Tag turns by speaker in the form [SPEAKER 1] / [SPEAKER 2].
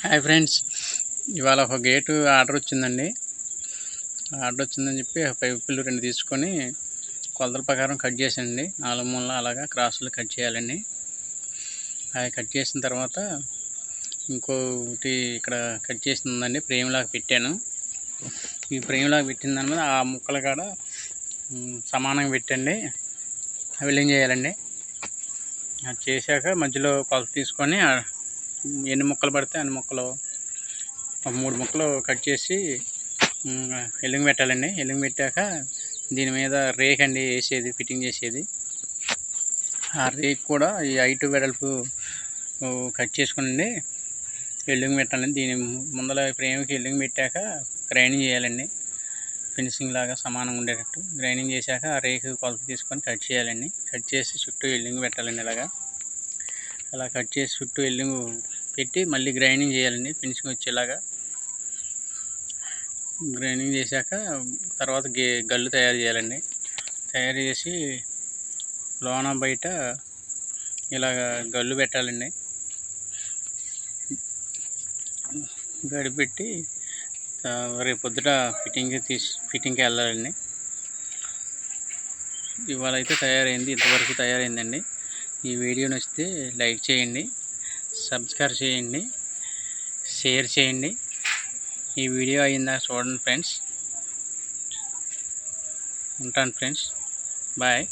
[SPEAKER 1] Hi friends, ఇవాళ ఒక gate order వచ్చిందండి. ఆర్డర్ వచ్చిందని చెప్పి పైపులు 2 తీసుకొని కొలతల ప్రకారం కట్ చేశానండి. 4 మూలలు అలాగా క్రాసులు కట్ చేయాలండి. అవి కట్ చేసిన తర్వాత ఇంకోటి ఇక్కడ కట్ చేసిందండి, ఫ్రేమ్ లాగా పెట్టాను. ఈ ఫ్రేమ్ లాగా పెట్టిన దాని మీద ఆ ముక్కలు కాడ సమానంగా పెట్టండి, వెల్డింగ్ చేయాలండి. అది చేశాక మధ్యలో కొలత తీసుకొని ఎన్ని ముక్కలు పడితే అన్ని ముక్కలు 3 ముక్కలు కట్ చేసి వెల్డింగ్ పెట్టాలండి. వెల్డింగ్ పెట్టాక దీని మీద రేక్ అండి వేసేది, ఫిట్టింగ్ చేసేది. ఆ రేక్ కూడా ఈ హైట్ వెడల్పు కట్ చేసుకుని వెల్డింగ్ పెట్టాలండి. దీని ముందర ఫ్రేమ్కి వెల్డింగ్ పెట్టాక గ్రైండింగ్ చేయాలండి. ఫినిషింగ్ లాగా సమానంగా ఉండేటట్టు గ్రైండింగ్ చేశాక ఆ రేకు కొలత తీసుకొని కట్ చేయాలండి. కట్ చేసి చుట్టూ వెల్డింగ్ పెట్టాలండి. అలా కట్ చేసి చుట్టూ వెల్డింగ్ పెట్టి మళ్ళీ గ్రైండింగ్ చేయాలండి, ఫినిషింగ్ వచ్చేలాగా. గ్రైండింగ్ చేశాక తర్వాత గల్లు తయారు చేయాలండి. తయారు చేసి లోన బయట ఇలాగ గల్లు పెట్టాలండి. గడిపెట్టి రేపు పొద్దుట ఫిట్టింగ్కి వెళ్ళాలండి. ఇవాళ అయితే తయారైంది, ఇంతవరకు తయారైందండి. ఈ వీడియో నచ్చితే లైక్ చేయండి, సబ్స్క్రైబ్ చేయండి, షేర్ చేయండి. ఈ వీడియో అయిందా చూడండి ఫ్రెండ్స్. ఉంటాను ఫ్రెండ్స్, బాయ్.